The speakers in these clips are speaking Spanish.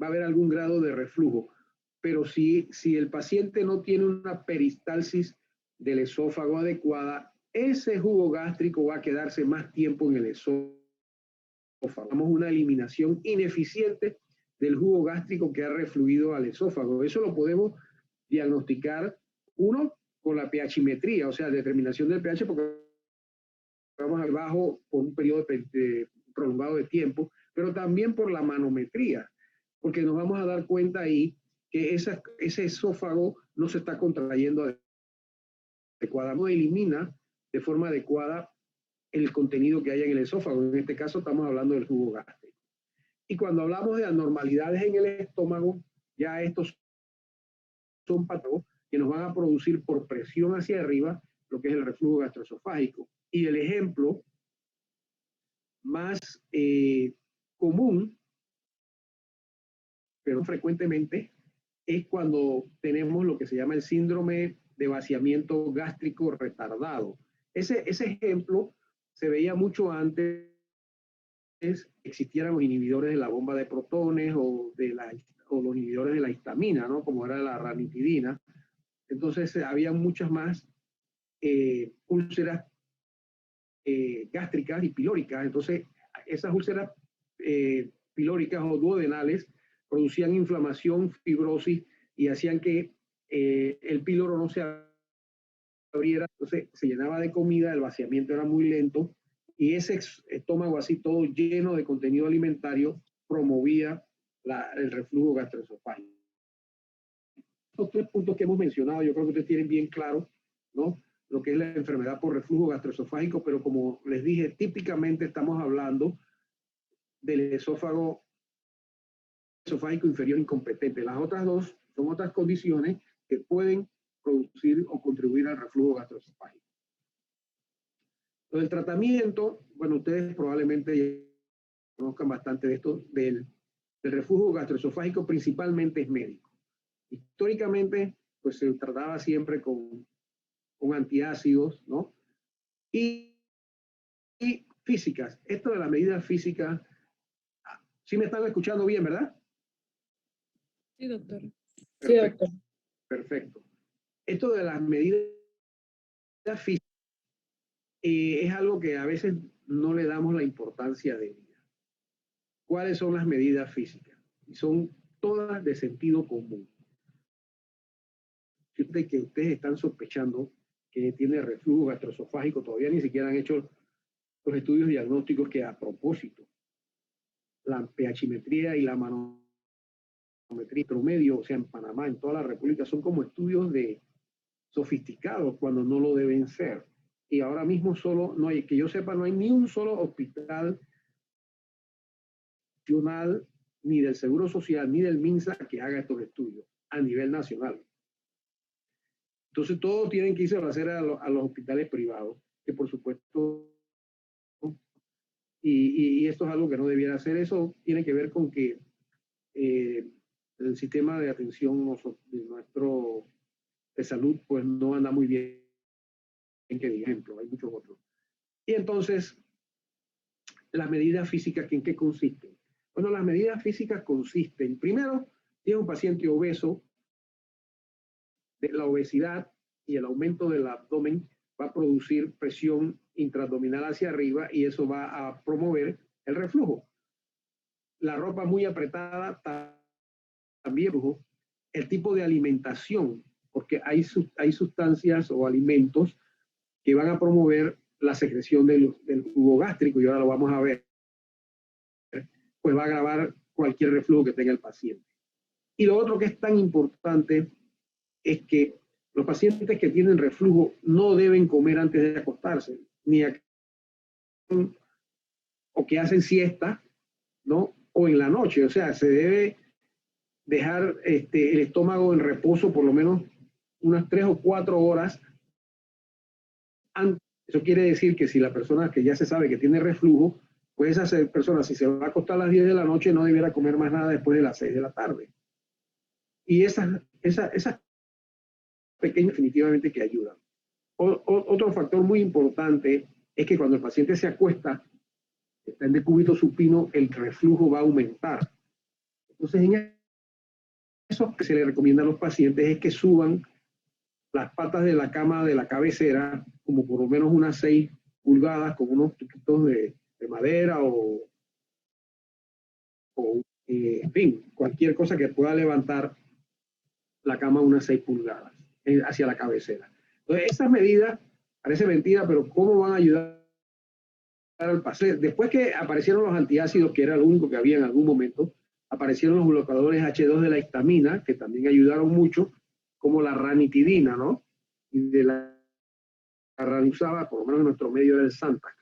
va a haber algún grado de reflujo. Pero si el paciente no tiene una peristalsis del esófago adecuada, ese jugo gástrico va a quedarse más tiempo en el esófago. Tenemos una eliminación ineficiente del jugo gástrico que ha refluido al esófago. Eso lo podemos diagnosticar, uno, con la pHimetría, o sea, determinación del pH, porque vamos a bajo por un periodo prolongado de tiempo, pero también por la manometría, porque nos vamos a dar cuenta ahí que ese esófago no se está contrayendo adecuadamente, no elimina de forma adecuada el contenido que hay en el esófago. En este caso estamos hablando del jugo gástrico. Y cuando hablamos de anormalidades en el estómago, ya estos son patógenos que nos van a producir por presión hacia arriba lo que es el reflujo gastroesofágico. Y el ejemplo más común, pero frecuentemente, es cuando tenemos lo que se llama el síndrome de vaciamiento gástrico retardado. Ese ejemplo se veía mucho antes existieran los inhibidores de la bomba de protones o los inhibidores de la histamina, ¿no? Como era la ranitidina. Entonces había muchas más úlceras gástricas y pilóricas. Entonces esas úlceras pilóricas o duodenales producían inflamación, fibrosis y hacían que el píloro no se abriera. Entonces se llenaba de comida, el vaciamiento era muy lento y ese estómago así todo lleno de contenido alimentario promovía el reflujo gastroesofágico. Los 3 puntos que hemos mencionado, yo creo que ustedes tienen bien claro, ¿no? Lo que es la enfermedad por reflujo gastroesofágico, pero como les dije, típicamente estamos hablando del esófago esofágico inferior incompetente. Las otras dos son otras condiciones que pueden producir o contribuir al reflujo gastroesofágico. Lo del tratamiento, bueno, ustedes probablemente conozcan bastante de esto, del reflujo gastroesofágico, principalmente es médico. Históricamente, pues se trataba siempre con antiácidos, ¿no? Y físicas. Esto de las medidas físicas, ¿sí me están escuchando bien, verdad? Sí, doctor. Perfecto. Sí, doctor. Perfecto. Esto de las medidas físicas es algo que a veces no le damos la importancia de vida. ¿Cuáles son las medidas físicas? Y son todas de sentido común. Fíjate que ustedes están sospechando que tiene reflujo gastroesofágico, todavía ni siquiera han hecho los estudios diagnósticos que a propósito, la pHimetría y la manometría promedio, o sea, en Panamá, en toda la República, son como estudios sofisticados cuando no lo deben ser. Y ahora mismo solo, no hay, que yo sepa, no hay ni un solo hospital nacional, ni del Seguro Social, ni del MINSA que haga estos estudios a nivel nacional. Entonces, todos tienen que irse a hacer a los hospitales privados, que por supuesto, y esto es algo que no debiera hacer. Eso tiene que ver con que el sistema de atención de salud, pues no anda muy bien, que de ejemplo, hay muchos otros. Y entonces, las medidas físicas, ¿en qué consisten? Bueno, las medidas físicas consisten, primero, si es un paciente obeso, la obesidad y el aumento del abdomen va a producir presión intraabdominal hacia arriba y eso va a promover el reflujo. La ropa muy apretada también, el tipo de alimentación, porque hay sustancias o alimentos que van a promover la secreción del jugo gástrico, y ahora lo vamos a ver, pues va a agravar cualquier reflujo que tenga el paciente. Y lo otro que es tan importante es que los pacientes que tienen reflujo no deben comer antes de acostarse, o que hacen siesta, ¿no? O en la noche, o sea, se debe dejar el estómago en reposo por lo menos unas 3 o 4 horas antes. Eso quiere decir que si la persona que ya se sabe que tiene reflujo, pues esa persona, si se va a acostar a las 10 de la noche, no debiera comer más nada después de las 6 de la tarde. Y esas pequeñas definitivamente que ayudan. Otro factor muy importante es que cuando el paciente se acuesta, está en decúbito supino, el reflujo va a aumentar. Entonces, en eso que se le recomienda a los pacientes es que suban las patas de la cama de la cabecera como por lo menos unas 6 pulgadas con unos tuquitos de madera o en fin, cualquier cosa que pueda levantar la cama unas 6 pulgadas hacia la cabecera. Entonces, esas medidas, parece mentira, pero ¿cómo van a ayudar al paciente? Después que aparecieron los antiácidos, que era lo único que había en algún momento, aparecieron los bloqueadores H2 de la histamina, que también ayudaron mucho, como la ranitidina, ¿no? Y de la ranuzaba, por lo menos en nuestro medio era el Zantac.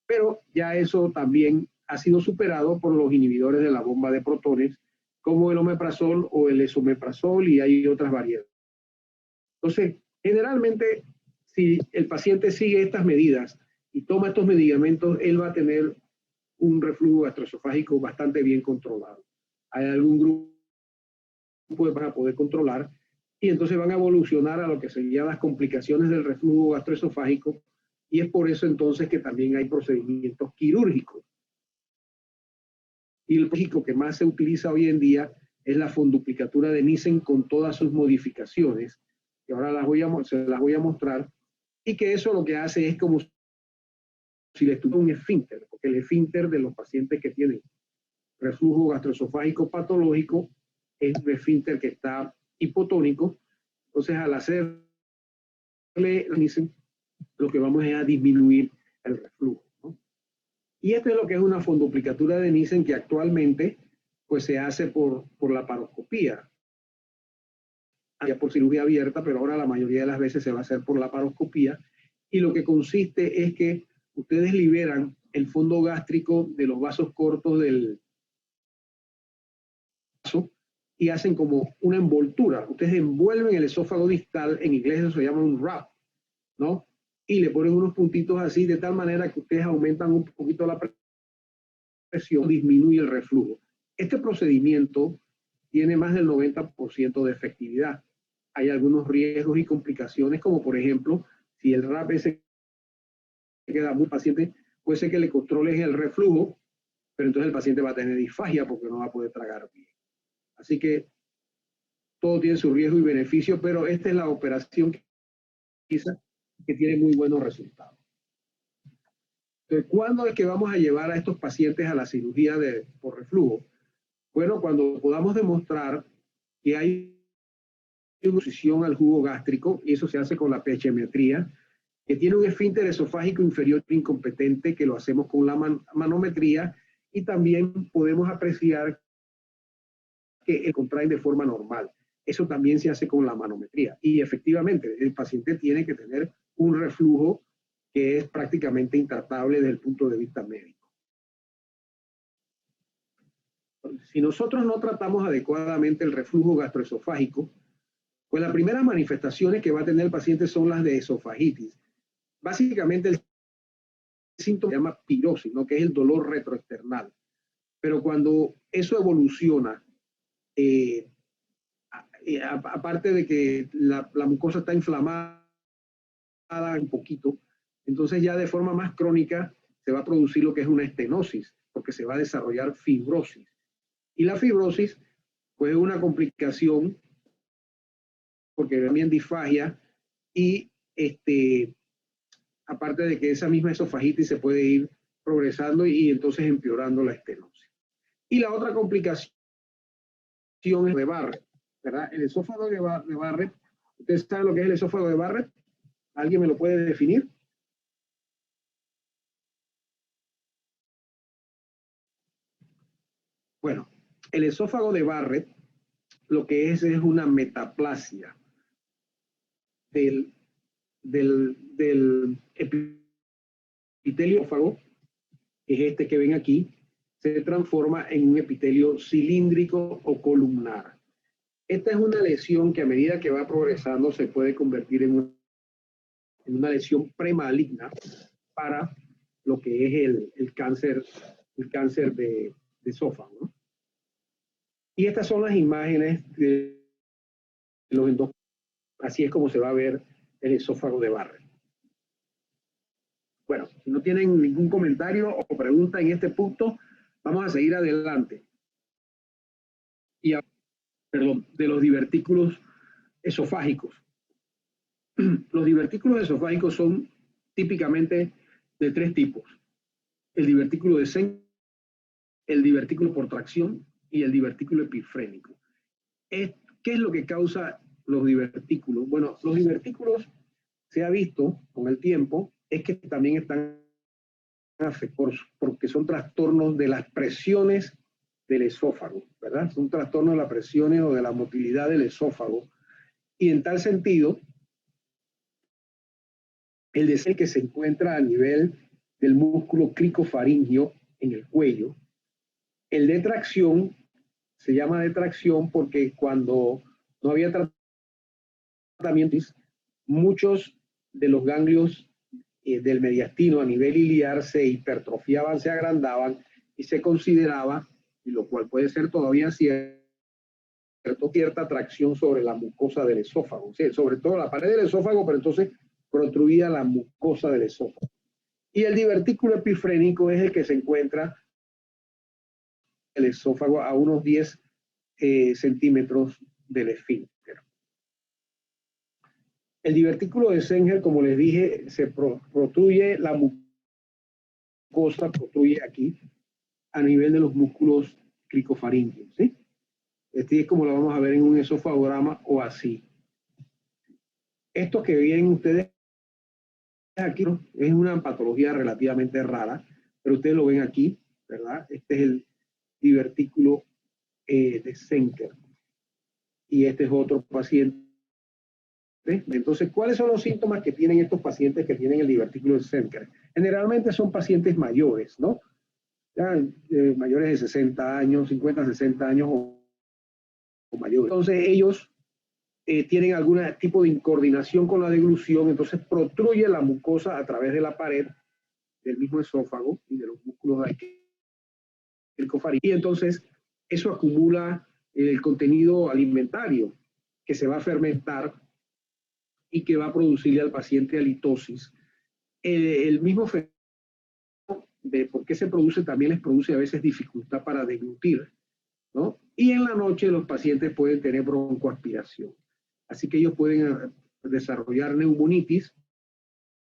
Pero ya eso también ha sido superado por los inhibidores de la bomba de protones, como el omeprazol o el esomeprazol, y hay otras variedades. Entonces, generalmente, si el paciente sigue estas medidas y toma estos medicamentos, él va a tener un reflujo gastroesofágico bastante bien controlado. Hay algún grupo que van a poder controlar y entonces van a evolucionar a lo que serían las complicaciones del reflujo gastroesofágico, y es por eso entonces que también hay procedimientos quirúrgicos. Y el quirúrgico que más se utiliza hoy en día es la fonduplicatura de Nissen con todas sus modificaciones, que ahora se las voy a mostrar, y que eso lo que hace es como si le estuviera un esfínter, porque el esfínter de los pacientes que tienen reflujo gastroesofágico patológico es un esfínter que está hipotónico. Entonces, al hacerle Nissen, lo que vamos es a disminuir el reflujo, ¿no? Y esto es lo que es una fonduplicatura de Nissen, que actualmente pues se hace por laparoscopía, ya por cirugía abierta, pero ahora la mayoría de las veces se va a hacer por laparoscopía, y lo que consiste es que ustedes liberan el fondo gástrico de los vasos cortos del vaso y hacen como una envoltura. Ustedes envuelven el esófago distal, en inglés eso se llama un wrap, ¿no? Y le ponen unos puntitos así, de tal manera que ustedes aumentan un poquito la presión, disminuye el reflujo. Este procedimiento tiene más del 90% de efectividad. Hay algunos riesgos y complicaciones, como por ejemplo, si el wrap ese queda muy paciente, puede ser que le controles el reflujo, pero entonces el paciente va a tener disfagia porque no va a poder tragar bien. Así que todo tiene su riesgo y beneficio, pero esta es la operación que tiene muy buenos resultados. Entonces, ¿cuándo es que vamos a llevar a estos pacientes a la cirugía por reflujo? Bueno, cuando podamos demostrar que hay una oposición al jugo gástrico, y eso se hace con la pHmetría, que tiene un esfínter esofágico inferior incompetente, que lo hacemos con la manometría, y también podemos apreciar que contraen de forma normal. Eso también se hace con la manometría. Y efectivamente, el paciente tiene que tener un reflujo que es prácticamente intratable desde el punto de vista médico. Si nosotros no tratamos adecuadamente el reflujo gastroesofágico, pues las primeras manifestaciones que va a tener el paciente son las de esofagitis. Básicamente el síntoma se llama pirosis, ¿no? Que es el dolor retroesternal. Pero cuando eso evoluciona, aparte de que la mucosa está inflamada un poquito, entonces ya de forma más crónica se va a producir lo que es una estenosis, porque se va a desarrollar fibrosis. Y la fibrosis, pues es una complicación, porque también disfagia, y aparte de que esa misma esofagitis se puede ir progresando y entonces empeorando la estenosis. Y la otra complicación es de Barrett, ¿verdad? El esófago de Barrett, ¿ustedes saben lo que es el esófago de Barrett? ¿Alguien me lo puede definir? Bueno, el esófago de Barrett lo que es una metaplasia del epitelio esófago, que es este que ven aquí, se transforma en un epitelio cilíndrico o columnar. Esta es una lesión que a medida que va progresando se puede convertir en una lesión premaligna para lo que es el cáncer de esófago, ¿no? Y estas son las imágenes de los endoscopios. Así es como se va a ver el esófago de Barrett. Bueno, si no tienen ningún comentario o pregunta en este punto, vamos a seguir adelante. y, perdón, de los divertículos esofágicos. Los divertículos esofágicos son típicamente de tres tipos: el divertículo de Schenker, el divertículo por tracción y el divertículo epifrénico. ¿Qué es lo que causa los divertículos? Bueno, los divertículos, se ha visto con el tiempo, es que también están afectados porque son trastornos de las presiones del esófago, ¿verdad? Son trastornos de las presiones o de la motilidad del esófago. Y en tal sentido, el de que se encuentra a nivel del músculo cricofaringio en el cuello. El de tracción se llama de tracción porque cuando no había tratamientos, muchos de los ganglios del mediastino a nivel iliar se hipertrofiaban, se agrandaban y se consideraba, y lo cual puede ser todavía cierta tracción sobre la mucosa del esófago, ¿sí? Sobre todo la pared del esófago, pero entonces protruía la mucosa del esófago. Y el divertículo epifrénico es el que se encuentra el esófago a unos 10 centímetros del esfínter. El divertículo de Schenker, como les dije, se protruye la mucosa, protruye aquí a nivel de los músculos cricofaringios, ¿sí? Este es como lo vamos a ver en un esofagograma o así. Esto que ven ustedes aquí, ¿no?, es una patología relativamente rara, pero ustedes lo ven aquí, ¿verdad? Este es el divertículo de Schenker. Y este es otro paciente. Entonces, ¿cuáles son los síntomas que tienen estos pacientes que tienen el divertículo de Schenker? Generalmente son pacientes mayores, ¿no? Ya, mayores de 60 años, 50, 60 años o mayores. Entonces, ellos tienen algún tipo de incoordinación con la deglución, entonces protruye la mucosa a través de la pared del mismo esófago y de los músculos cricofaringos. Y entonces, eso acumula el contenido alimentario que se va a fermentar y que va a producirle al paciente halitosis. El mismo fenómeno de por qué se produce también les produce a veces dificultad para deglutir, ¿no? Y en la noche los pacientes pueden tener broncoaspiración. Así que ellos pueden desarrollar neumonitis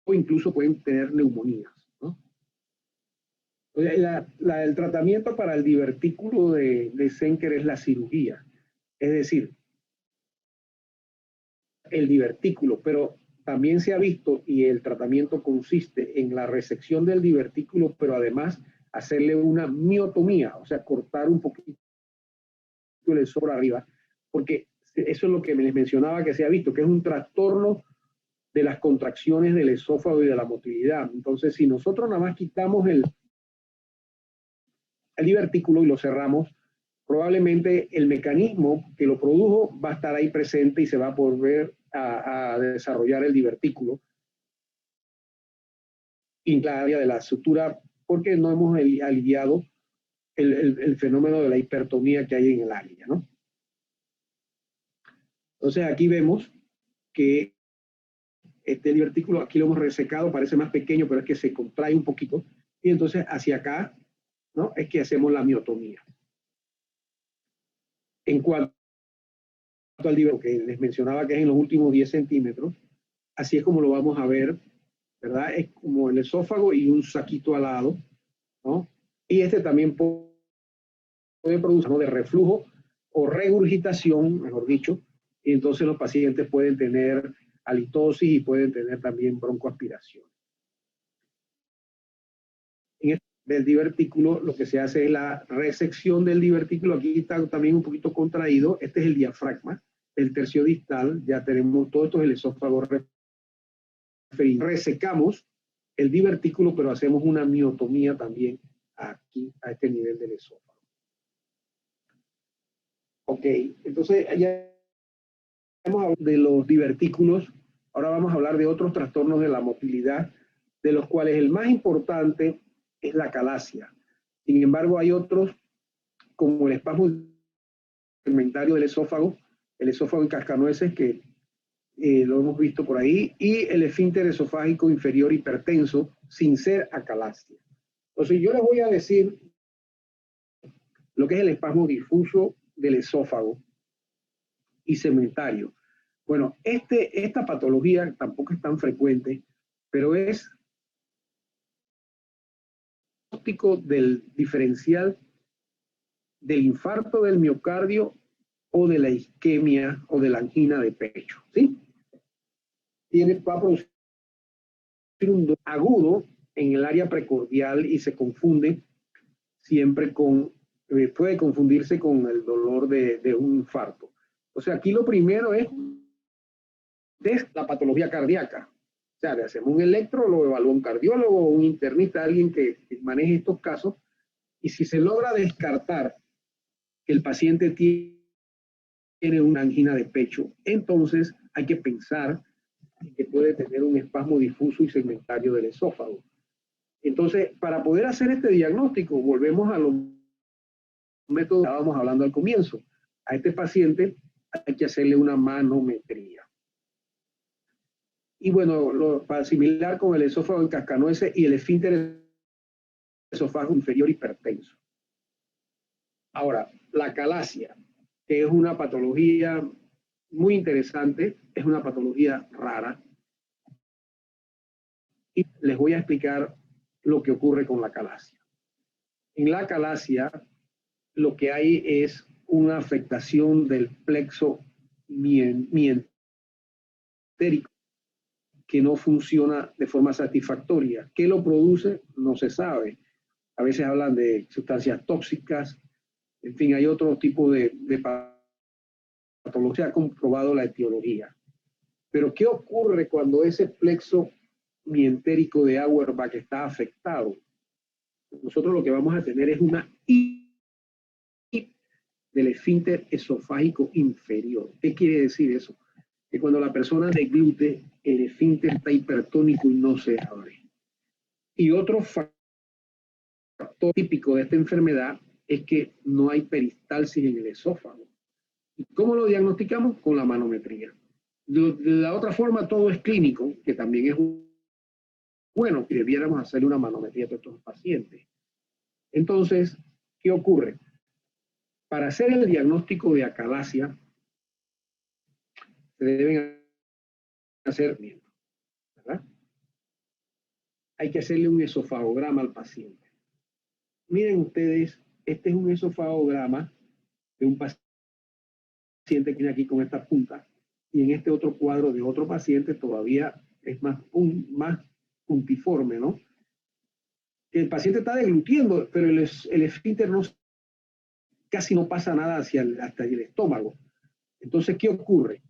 o incluso pueden tener neumonías, ¿no? El tratamiento para el divertículo de Schenker es la cirugía. Es decir, el divertículo, pero también se ha visto, y el tratamiento consiste en la resección del divertículo, pero además hacerle una miotomía, o sea, cortar un poquito el esófago arriba, porque eso es lo que les mencionaba que se ha visto, que es un trastorno de las contracciones del esófago y de la motilidad. Entonces, si nosotros nada más quitamos el divertículo y lo cerramos, probablemente el mecanismo que lo produjo va a estar ahí presente y se va a volver a desarrollar el divertículo en la área de la sutura, porque no hemos aliviado el fenómeno de la hipertonía que hay en el área, ¿no? Entonces aquí vemos que este divertículo, aquí lo hemos resecado, parece más pequeño, pero es que se contrae un poquito, y entonces hacia acá, ¿no?, es que hacemos la miotomía. En cuanto al divertículo que les mencionaba, que es en los últimos 10 centímetros, así es como lo vamos a ver, ¿verdad? Es como el esófago y un saquito al lado, ¿no? Y este también puede producir, ¿no?, de reflujo o regurgitación, mejor dicho, y entonces los pacientes pueden tener halitosis y pueden tener también broncoaspiración. En este del divertículo lo que se hace es la resección del divertículo. Aquí está también un poquito contraído. Este es el diafragma, el tercio distal. Ya tenemos todo esto es el esófago referido. Resecamos el divertículo, pero hacemos una miotomía también aquí, a este nivel del esófago. Ok, entonces ya hemos hablado de los divertículos. Ahora vamos a hablar de otros trastornos de la motilidad, de los cuales el más importante es la calasia. Sin embargo, hay otros como el espasmo segmentario del esófago, el esófago en cascanueces, que lo hemos visto por ahí, y el esfínter esofágico inferior hipertenso, sin ser acalasia. Entonces, yo les voy a decir lo que es el espasmo difuso del esófago y segmentario. Bueno, esta patología tampoco es tan frecuente, pero es diagnóstico del diferencial del infarto del miocardio o de la isquemia o de la angina de pecho, ¿sí? Va a producir un dolor agudo en el área precordial y se confunde siempre con, puede confundirse con el dolor de un infarto. O sea, aquí lo primero es la patología cardíaca. O sea, le hacemos un electro, lo evalúa un cardiólogo o un internista, alguien que maneje estos casos, y si se logra descartar que el paciente tiene una angina de pecho, entonces hay que pensar que puede tener un espasmo difuso y segmentario del esófago. Entonces, para poder hacer este diagnóstico, volvemos a los métodos que estábamos hablando al comienzo. A este paciente hay que hacerle una manometría. Y bueno, para similar con el esófago en cascanueces y el esfínter esófago inferior hipertenso. Ahora, la calasia, que es una patología muy interesante, es una patología rara. Y les voy a explicar lo que ocurre con la calasia. En la calasia, lo que hay es una afectación del plexo mientérico que no funciona de forma satisfactoria. ¿Qué lo produce? No se sabe. A veces hablan de sustancias tóxicas, en fin, hay otro tipo de patología, ha comprobado la etiología. Pero ¿qué ocurre cuando ese plexo mientérico de Auerbach está afectado? Nosotros lo que vamos a tener es una del esfínter esofágico inferior. ¿Qué quiere decir eso? Que cuando la persona deglute, el esfínter está hipertónico y no se abre. Y otro factor típico de esta enfermedad es que no hay peristalsis en el esófago. ¿Y cómo lo diagnosticamos? Con la manometría. De la otra forma, todo es clínico, que también es bueno, que debiéramos hacerle una manometría a estos pacientes. Entonces, ¿qué ocurre? Para hacer el diagnóstico de acalasia, se deben hacer, ¿verdad? Hay que hacerle un esofagograma al paciente. Miren ustedes, este es un esofagograma de un paciente que tiene aquí con esta punta, y en este otro cuadro de otro paciente todavía es más puntiforme, ¿no? El paciente está deglutiendo, pero el esfínter casi no pasa nada hasta el estómago. Entonces, ¿qué ocurre?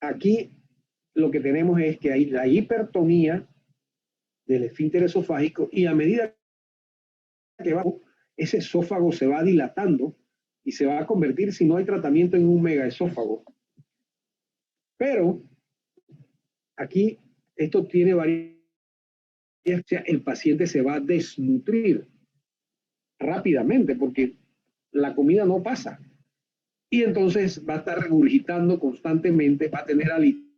Aquí lo que tenemos es que hay la hipertonía del esfínter esofágico y a medida que va, ese esófago se va dilatando y se va a convertir, si no hay tratamiento, en un megaesófago. Pero aquí esto tiene varias, o sea, el paciente se va a desnutrir rápidamente porque la comida no pasa. Y entonces va a estar regurgitando constantemente, va a tener halitosis.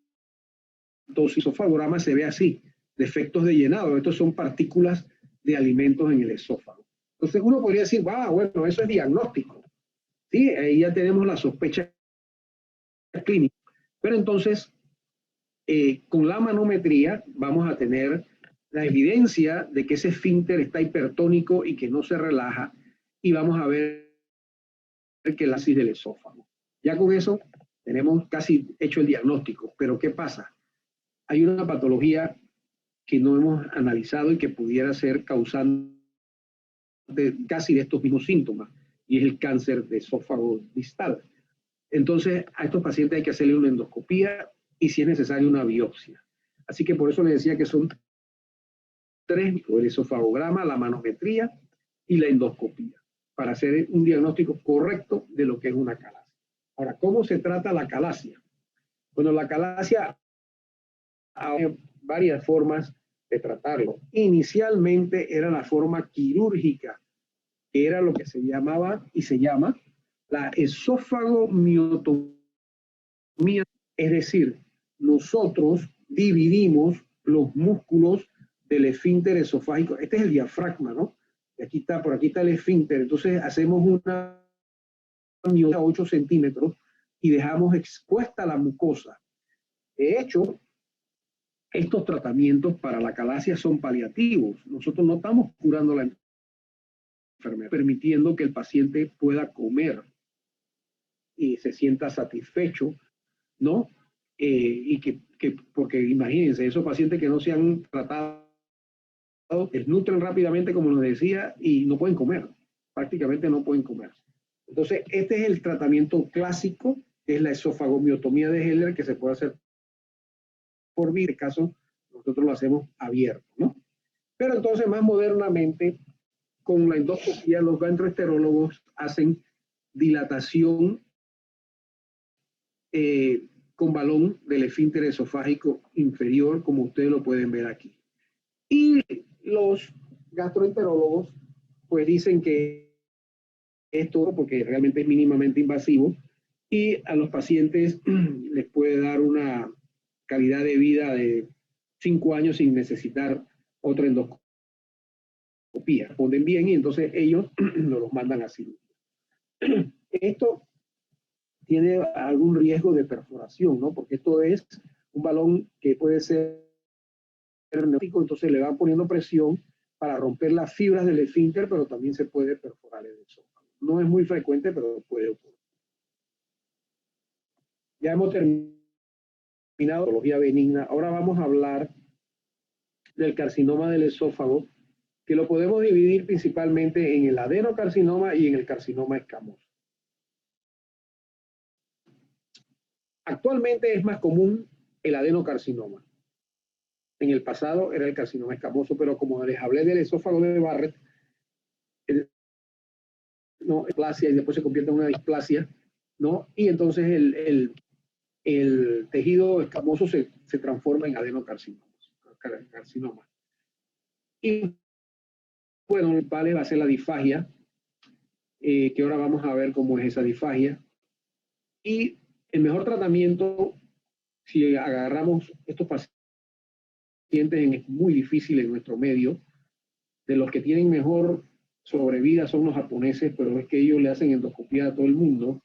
El esofagograma se ve así, defectos de llenado. Estos son partículas de alimentos en el esófago. Entonces uno podría decir, bueno, eso es diagnóstico. Sí, ahí ya tenemos la sospecha clínica. Pero entonces, con la manometría vamos a tener la evidencia de que ese esfínter está hipertónico y que no se relaja, y vamos a ver que la asis del esófago. Ya con eso tenemos casi hecho el diagnóstico, pero ¿qué pasa? Hay una patología que no hemos analizado y que pudiera ser causante casi de estos mismos síntomas, y es el cáncer de esófago distal. Entonces, a estos pacientes hay que hacerle una endoscopía y, si es necesario, una biopsia. Así que por eso les decía que son tres: el esofagograma, la manometría y la endoscopía, para hacer un diagnóstico correcto de lo que es una calasia. Ahora, ¿cómo se trata la calasia? Bueno, la calasia hay varias formas de tratarlo. Inicialmente era la forma quirúrgica, que era lo que se llamaba y se llama la esofagomiotomía. Es decir, nosotros dividimos los músculos del esfínter esofágico. Este es el diafragma, ¿no? Y aquí está, por aquí está el esfínter. Entonces hacemos una a 8 centímetros y dejamos expuesta la mucosa. De hecho, estos tratamientos para la calasia son paliativos. Nosotros no estamos curando la enfermedad, permitiendo que el paciente pueda comer y se sienta satisfecho, ¿no? Y porque imagínense, esos pacientes que no se han tratado, desnutren rápidamente, como nos decía, y no pueden comer, prácticamente no pueden comer. Entonces, este es el tratamiento clásico, que es la esofagomiotomía de Heller, que se puede hacer por vía. En este caso, nosotros lo hacemos abierto, ¿no? Pero entonces, más modernamente, con la endoscopía, los gastroenterólogos hacen dilatación con balón del esfínter esofágico inferior, como ustedes lo pueden ver aquí. Y los gastroenterólogos pues dicen que es todo porque realmente es mínimamente invasivo y a los pacientes les puede dar una calidad de vida de 5 años sin necesitar otra endoscopía. Responden bien y entonces ellos los mandan así. Esto tiene algún riesgo de perforación, ¿no? Porque esto es un balón que puede ser neumático, entonces le van poniendo presión para romper las fibras del esfínter, pero también se puede perforar el esófago. No es muy frecuente, pero puede ocurrir. Ya hemos terminado la patología benigna. Ahora vamos a hablar del carcinoma del esófago, que lo podemos dividir principalmente en el adenocarcinoma y en el carcinoma escamoso. Actualmente es más común el adenocarcinoma. En el pasado era el carcinoma escamoso, pero como les hablé del esófago de Barrett, no, displasia y después se convierte en una displasia, ¿no? Y entonces el tejido escamoso se transforma en adenocarcinoma. Y bueno, el PALE va a ser la disfagia, que ahora vamos a ver cómo es esa disfagia. Y el mejor tratamiento, si agarramos estos pacientes, es muy difícil en nuestro medio. De los que tienen mejor sobrevida son los japoneses, pero es que ellos le hacen endoscopía a todo el mundo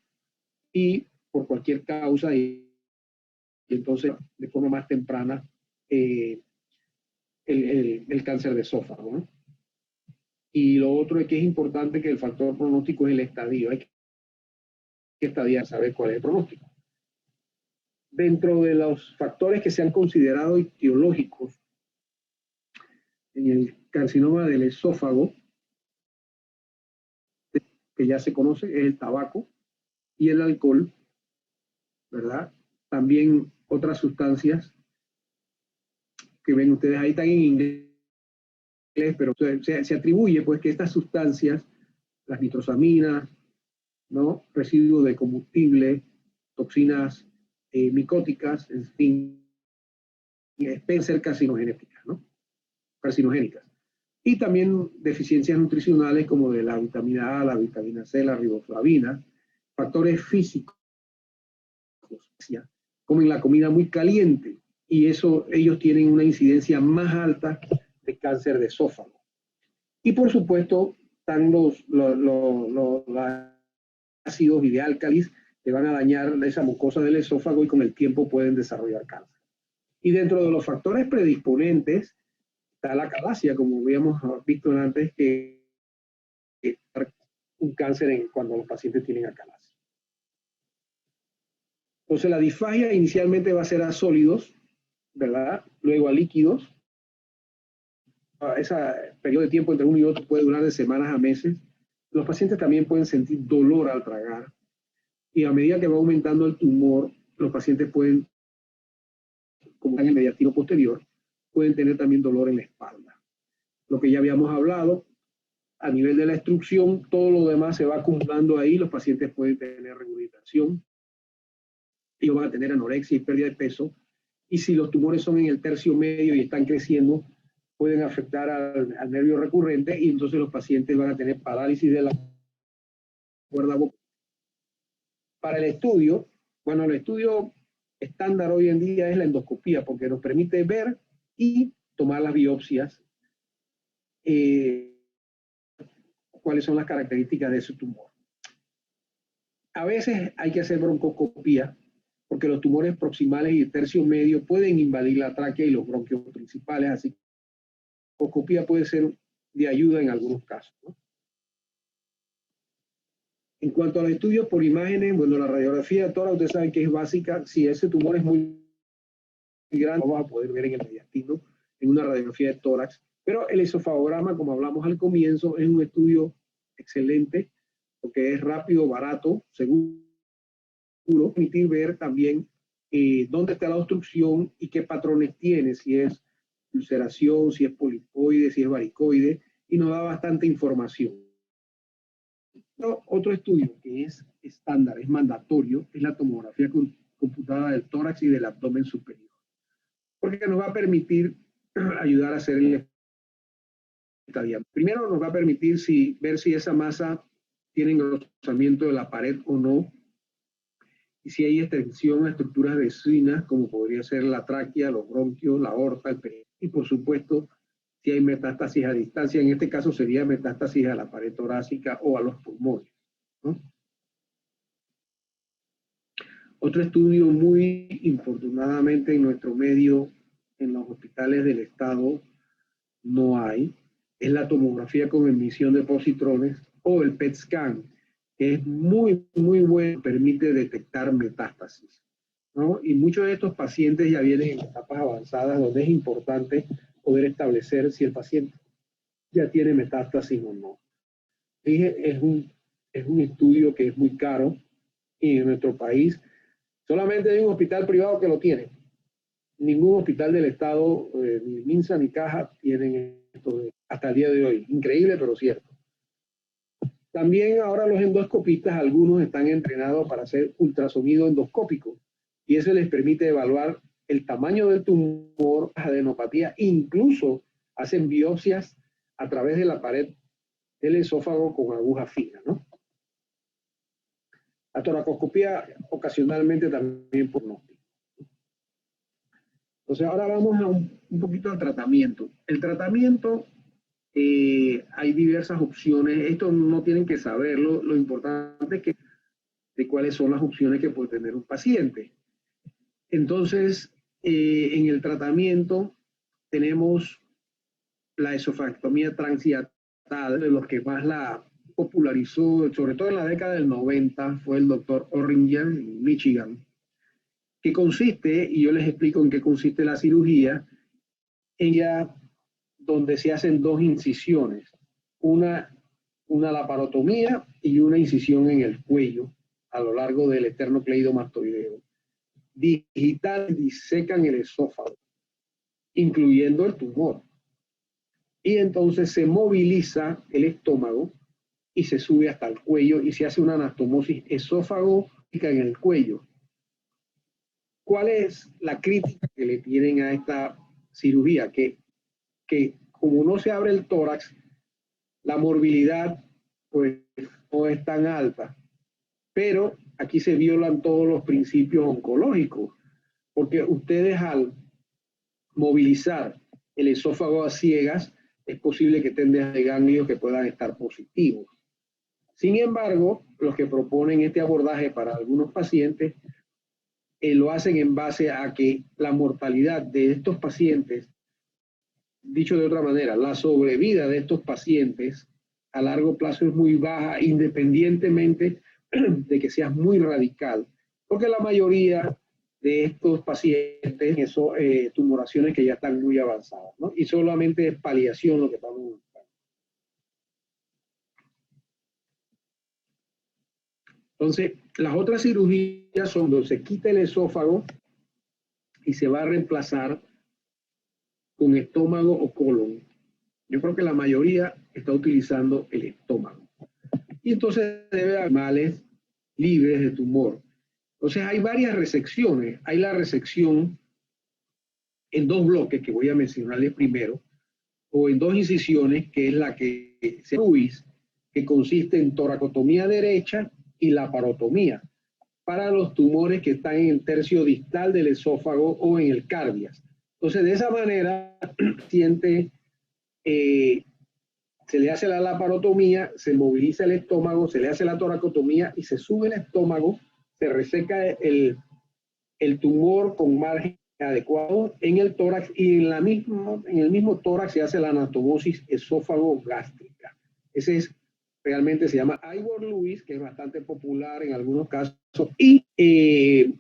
y por cualquier causa y entonces de forma más temprana el cáncer de esófago, ¿no? Y lo otro es que es importante que el factor pronóstico es el estadio. Hay que estadiar, saber cuál es el pronóstico. Dentro de los factores que se han considerado etiológicos en el carcinoma del esófago, que ya se conoce, es el tabaco y el alcohol, ¿verdad? También otras sustancias que ven ustedes ahí están en inglés, pero se atribuye pues que estas sustancias, las nitrosaminas, ¿no? Residuos de combustible, toxinas micóticas, en fin, pueden ser carcinogénicas, ¿no? Carcinogénicas. Y también deficiencias nutricionales como de la vitamina A, la vitamina C, la riboflavina, factores físicos, comen la comida muy caliente y eso ellos tienen una incidencia más alta de cáncer de esófago. Y por supuesto están los ácidos y de álcalis que van a dañar esa mucosa del esófago y con el tiempo pueden desarrollar cáncer. Y dentro de los factores predisponentes está la calasia, como habíamos visto antes, que es un cáncer cuando los pacientes tienen acalasia. Entonces la disfagia inicialmente va a ser a sólidos, ¿verdad? Luego a líquidos. Ese periodo de tiempo entre uno y otro puede durar de semanas a meses. Los pacientes también pueden sentir dolor al tragar. Y a medida que va aumentando el tumor, los pacientes pueden, como en el mediastino posterior, pueden tener también dolor en la espalda. Lo que ya habíamos hablado, a nivel de la instrucción, todo lo demás se va acumulando ahí. Los pacientes pueden tener regurgitación, ellos van a tener anorexia y pérdida de peso. Y si los tumores son en el tercio medio y están creciendo, pueden afectar al nervio recurrente y entonces los pacientes van a tener parálisis de la cuerda vocal. Para el estudio, bueno, el estudio estándar hoy en día es la endoscopía porque nos permite ver y tomar las biopsias, cuáles son las características de ese tumor. A veces hay que hacer broncoscopía porque los tumores proximales y el tercio medio pueden invadir la tráquea y los bronquios principales, así que la broncoscopía puede ser de ayuda en algunos casos, ¿no? En cuanto a los estudios por imágenes, bueno, la radiografía de tórax, ustedes saben que es básica. Si ese tumor es muy grande, lo vamos a poder ver en el mediastino, en una radiografía de tórax. Pero el esofagograma, como hablamos al comienzo, es un estudio excelente, porque es rápido, barato, seguro, permitir ver también dónde está la obstrucción y qué patrones tiene, si es ulceración, si es polipoide, si es varicoide, y nos da bastante información. Otro estudio que es estándar, es mandatorio, es la tomografía computada del tórax y del abdomen superior, porque nos va a permitir ayudar a hacer el estadiamiento. Primero nos va a permitir ver si esa masa tiene engrosamiento de la pared o no, y si hay extensión a estructuras vecinas, como podría ser la tráquea, los bronquios, la aorta, el pecho, y por supuesto, si hay metástasis a distancia, en este caso sería metástasis a la pared torácica o a los pulmones, ¿no? Otro estudio muy infortunadamente en nuestro medio, en los hospitales del estado, no hay, es la tomografía con emisión de positrones o el PET scan, que es muy bueno, permite detectar metástasis, ¿no? Y muchos de estos pacientes ya vienen en etapas avanzadas donde es importante poder establecer si el paciente ya tiene metástasis o no. Es un estudio que es muy caro y en nuestro país solamente hay un hospital privado que lo tiene. Ningún hospital del estado, ni MINSA ni Caja, tienen esto hasta el día de hoy. Increíble, pero cierto. También ahora los endoscopistas, algunos están entrenados para hacer ultrasonido endoscópico y eso les permite evaluar el tamaño del tumor, adenopatía, incluso hacen biopsias a través de la pared del esófago con aguja fina, ¿no? La toracoscopía ocasionalmente también por pronóstico. Entonces ahora vamos a un poquito al tratamiento. El tratamiento, hay diversas opciones. Esto no tienen que saberlo. Lo importante es que de cuáles son las opciones que puede tener un paciente. Entonces, en el tratamiento tenemos la esofagectomía transhiatal, de los que más la popularizó, sobre todo en la década del 90, fue el doctor Orringer en Michigan, que consiste, y yo les explico en qué consiste la cirugía, ella donde se hacen dos incisiones, una laparotomía y una incisión en el cuello a lo largo del esternocleidomastoideo. Digital disecan el esófago, incluyendo el tumor. Y entonces se moviliza el estómago y se sube hasta el cuello y se hace una anastomosis esófago en el cuello. ¿Cuál es la crítica que le tienen a esta cirugía? Que como no se abre el tórax, la morbilidad pues no es tan alta, pero aquí se violan todos los principios oncológicos, porque ustedes al movilizar el esófago a ciegas, es posible que tengan ganglios que puedan estar positivos. Sin embargo, los que proponen este abordaje para algunos pacientes lo hacen en base a que la mortalidad de estos pacientes, dicho de otra manera, la sobrevida de estos pacientes a largo plazo es muy baja, independientemente de que seas muy radical, porque la mayoría de estos pacientes son tumoraciones que ya están muy avanzadas, ¿no? Y solamente es paliación lo que estamos buscando. Entonces, las otras cirugías son donde se quita el esófago y se va a reemplazar con estómago o colon. Yo creo que la mayoría está utilizando el estómago. Y entonces debe haber animales libres de tumor. Entonces hay varias resecciones. Hay la resección en dos bloques que voy a mencionarles primero, o en dos incisiones, que es la que se llama, que consiste en toracotomía derecha y laparotomía para los tumores que están en el tercio distal del esófago o en el cardias. Entonces, de esa manera, el paciente se le hace la laparotomía, se moviliza el estómago, se le hace la toracotomía y se sube el estómago, se reseca el tumor con margen adecuado en el tórax y en el mismo tórax se hace la anastomosis esófago-gástrica. Ese es, realmente se llama Ivor-Lewis, que es bastante popular en algunos casos, y es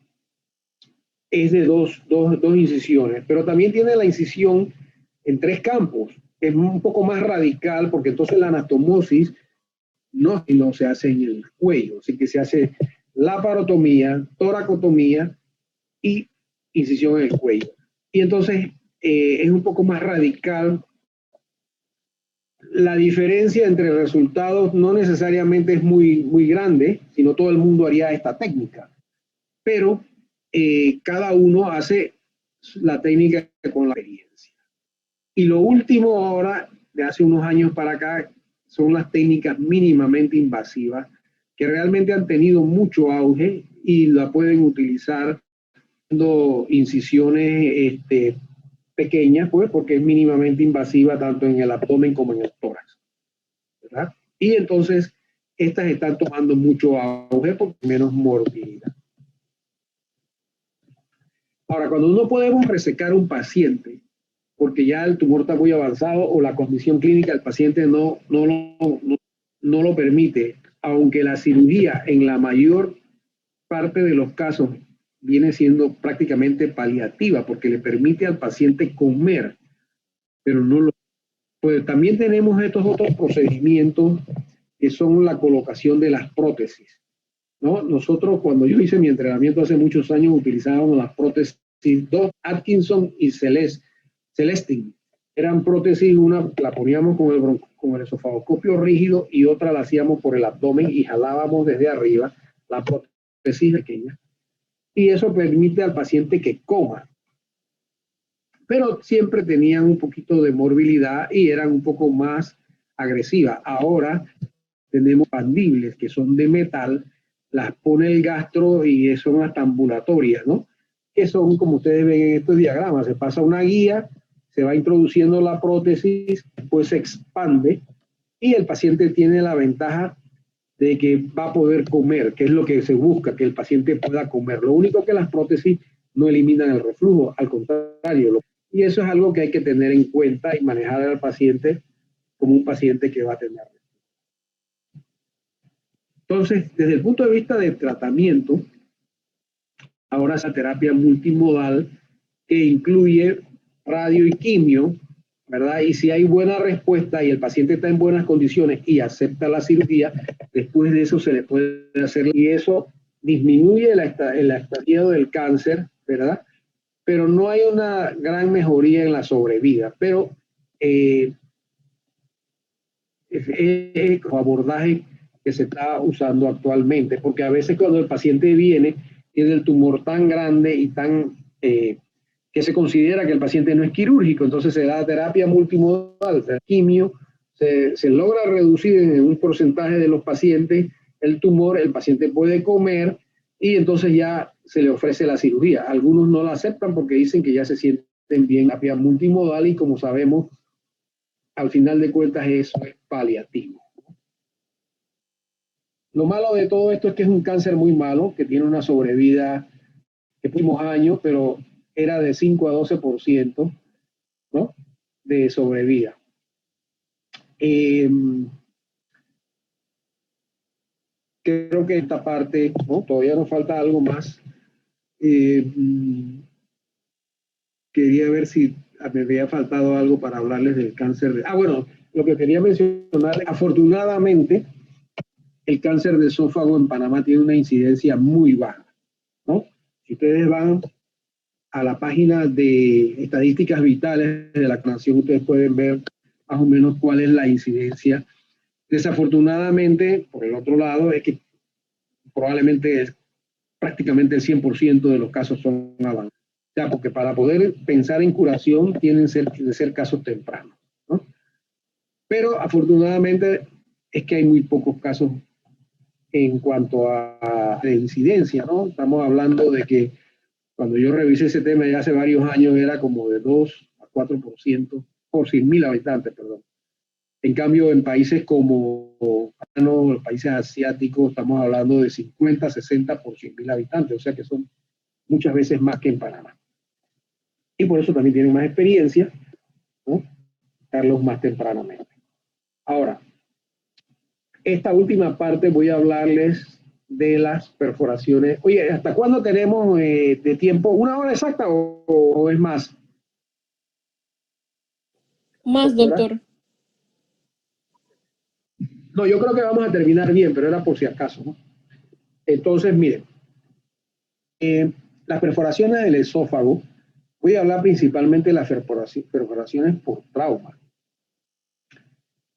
de dos incisiones, pero también tiene la incisión en 3 campos. Es un poco más radical porque entonces la anastomosis no se hace en el cuello, así que se hace laparotomía, toracotomía y incisión en el cuello. Y entonces es un poco más radical. La diferencia entre resultados no necesariamente es muy grande, sino todo el mundo haría esta técnica, pero cada uno hace la técnica con la experiencia. Y lo último ahora, de hace unos años para acá, son las técnicas mínimamente invasivas, que realmente han tenido mucho auge y la pueden utilizar haciendo incisiones pequeñas, pues, porque es mínimamente invasiva tanto en el abdomen como en el tórax, ¿verdad? Y entonces, estas están tomando mucho auge porque menos morbilidad. Ahora, cuando no podemos resecar un paciente, porque ya el tumor está muy avanzado o la condición clínica del paciente no lo permite, aunque la cirugía en la mayor parte de los casos viene siendo prácticamente paliativa, porque le permite al paciente comer, pero no lo... Pues también tenemos estos otros procedimientos que son la colocación de las prótesis, ¿no? Nosotros, cuando yo hice mi entrenamiento hace muchos años, utilizábamos las prótesis 2 Atkinson y Celestin. Eran prótesis, una la poníamos con el esofagoscopio rígido y otra la hacíamos por el abdomen y jalábamos desde arriba la prótesis pequeña. Y eso permite al paciente que coma. Pero siempre tenían un poquito de morbilidad y eran un poco más agresivas. Ahora tenemos expandibles que son de metal, las pone el gastro y son hasta ambulatorias, ¿no? Que son, como ustedes ven en estos diagramas, se pasa una guía, se va introduciendo la prótesis, después se expande y el paciente tiene la ventaja de que va a poder comer, que es lo que se busca, que el paciente pueda comer. Lo único que las prótesis no eliminan el reflujo, al contrario. Y eso es algo que hay que tener en cuenta y manejar al paciente como un paciente que va a tener. Entonces, desde el punto de vista del tratamiento, ahora esa terapia multimodal que incluye radio y quimio, ¿verdad? Y si hay buena respuesta y el paciente está en buenas condiciones y acepta la cirugía, después de eso se le puede hacer, y eso disminuye el estadio del cáncer, ¿verdad? Pero no hay una gran mejoría en la sobrevida, pero es abordaje que se está usando actualmente, porque a veces cuando el paciente viene, tiene el tumor tan grande y tan que se considera que el paciente no es quirúrgico, entonces se da terapia multimodal, quimio, se logra reducir en un porcentaje de los pacientes el tumor, el paciente puede comer y entonces ya se le ofrece la cirugía. Algunos no la aceptan porque dicen que ya se sienten bien terapia multimodal y como sabemos, al final de cuentas eso es paliativo. Lo malo de todo esto es que es un cáncer muy malo, que tiene una sobrevida de últimos años, pero era de 5 a 12%, ¿no? De sobrevida. Creo que esta parte, ¿no? Todavía nos falta algo más. Quería ver si me había faltado algo para hablarles del cáncer. Bueno, lo que quería mencionar, afortunadamente, el cáncer de esófago en Panamá tiene una incidencia muy baja, ¿no? Si ustedes van a la página de estadísticas vitales de la nación, ustedes pueden ver más o menos cuál es la incidencia. Desafortunadamente, por el otro lado, es que probablemente prácticamente el 100% de los casos son avanzados. O sea, porque para poder pensar en curación tienen que ser casos tempranos, ¿no? Pero afortunadamente es que hay muy pocos casos en cuanto a la incidencia, ¿no? Estamos hablando de que cuando yo revisé ese tema ya hace varios años era como de 2 a 4% por 100.000 habitantes, perdón. En cambio, en países como los países asiáticos, estamos hablando de 50, 60 por 100.000 habitantes, o sea que son muchas veces más que en Panamá. Y por eso también tienen más experiencia, ¿no? Darlos más tempranamente. Ahora, esta última parte voy a hablarles de las perforaciones. Oye, ¿hasta cuándo tenemos de tiempo? ¿Una hora exacta o es más? Más, doctor. No, yo creo que vamos a terminar bien, pero era por si acaso, ¿no? Entonces, miren, las perforaciones del esófago, voy a hablar principalmente de las perforaciones por trauma.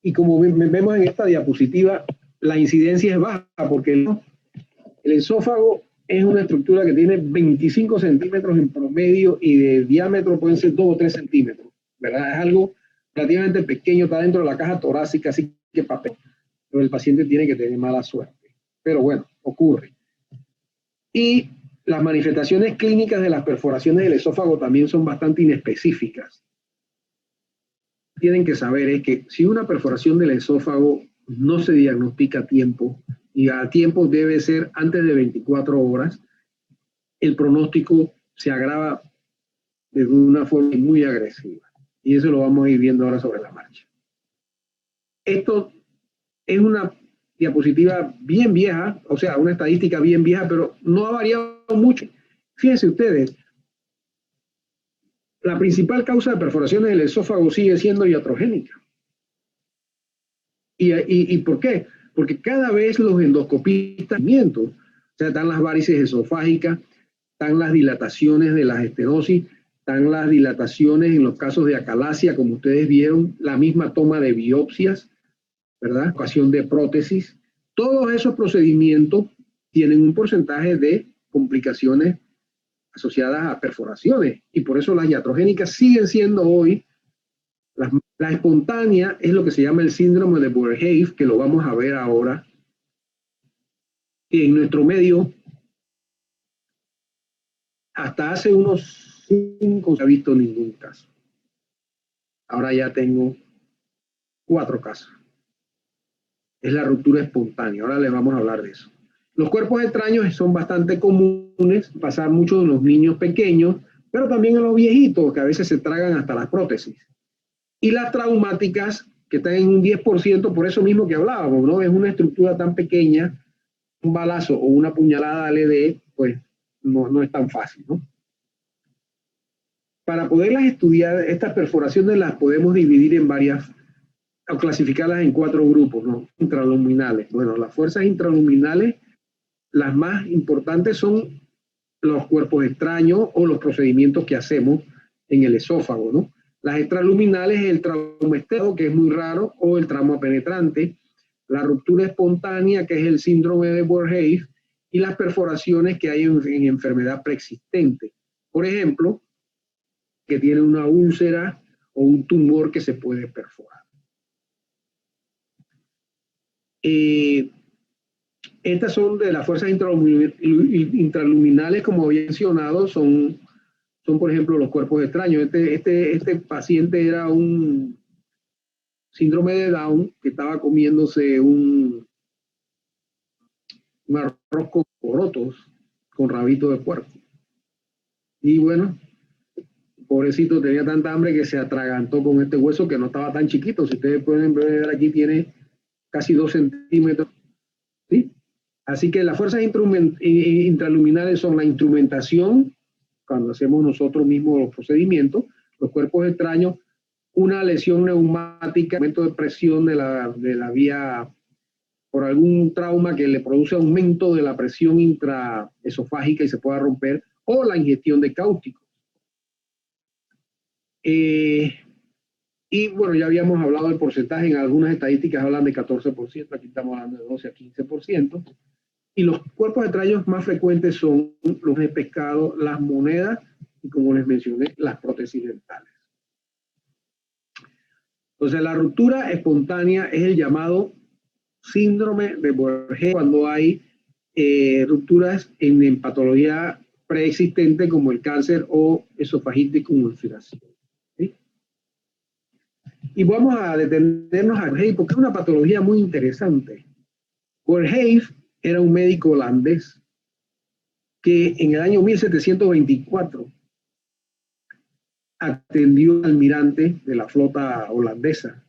Y como vemos en esta diapositiva, la incidencia es baja porque el esófago es una estructura que tiene 25 centímetros en promedio y de diámetro pueden ser 2 o 3 centímetros, ¿verdad? Es algo relativamente pequeño, está dentro de la caja torácica, así que papel. Pero el paciente tiene que tener mala suerte. Pero bueno, ocurre. Y las manifestaciones clínicas de las perforaciones del esófago también son bastante inespecíficas. Tienen que saber es que si una perforación del esófago no se diagnostica a tiempo, y a tiempo debe ser antes de 24 horas, el pronóstico se agrava de una forma muy agresiva. Y eso lo vamos a ir viendo ahora sobre la marcha. Esto es una diapositiva bien vieja, o sea, una estadística bien vieja, pero no ha variado mucho. Fíjense ustedes, la principal causa de perforaciones del esófago sigue siendo iatrogénica. ¿Y por qué? Porque cada vez los endoscopistas, o sea, están las varices esofágicas, están las dilataciones de las estenosis, están las dilataciones en los casos de acalasia, como ustedes vieron, la misma toma de biopsias, ¿verdad? Ocasión de prótesis. Todos esos procedimientos tienen un porcentaje de complicaciones asociadas a perforaciones y por eso las iatrogénicas siguen siendo hoy la espontánea es lo que se llama el síndrome de Boerhaave, que lo vamos a ver ahora. En nuestro medio, hasta hace unos 5 no se ha visto ningún caso. Ahora ya tengo 4 casos. Es la ruptura espontánea. Ahora les vamos a hablar de eso. Los cuerpos extraños son bastante comunes, pasan mucho en los niños pequeños, pero también en los viejitos, que a veces se tragan hasta las prótesis. Y las traumáticas, que están en un 10%, por eso mismo que hablábamos, ¿no? Es una estructura tan pequeña, un balazo o una puñalada LED, pues no es tan fácil, ¿no? Para poderlas estudiar, estas perforaciones las podemos dividir en varias, o clasificarlas en 4 grupos, ¿no? Intraluminales. Bueno, las fuerzas intraluminales, las más importantes son los cuerpos extraños o los procedimientos que hacemos en el esófago, ¿no? Las extraluminales, el trauma externo, que es muy raro, o el trauma penetrante, la ruptura espontánea, que es el síndrome de Boerhaave, y las perforaciones que hay en enfermedad preexistente. Por ejemplo, que tiene una úlcera o un tumor que se puede perforar. Estas son de las fuerzas intraluminales, como había mencionado, son por ejemplo los cuerpos extraños. Este paciente era un síndrome de Down que estaba comiéndose un arroz con porotos con rabito de puerco. Y bueno, pobrecito tenía tanta hambre que se atragantó con este hueso que no estaba tan chiquito. Si ustedes pueden ver aquí, tiene casi 2 centímetros. ¿Sí? Así que las fuerzas intraluminales son la instrumentación, cuando hacemos nosotros mismos los procedimientos, los cuerpos extraños, una lesión neumática, aumento de presión de la vía por algún trauma que le produce aumento de la presión intraesofágica y se pueda romper, o la ingestión de cáusticos. Y bueno, ya habíamos hablado del porcentaje, en algunas estadísticas hablan de 14%, aquí estamos hablando de 12 a 15%. Y los cuerpos extraños más frecuentes son los de pescado, las monedas y, como les mencioné, las prótesis dentales. Entonces, la ruptura espontánea es el llamado síndrome de Boerhaave cuando hay rupturas en patología preexistente como el cáncer o esofagitis con ulceración. ¿Sí? Y vamos a detenernos a Verheij porque es una patología muy interesante. Verheij era un médico holandés que en el año 1724 atendió al almirante de la flota holandesa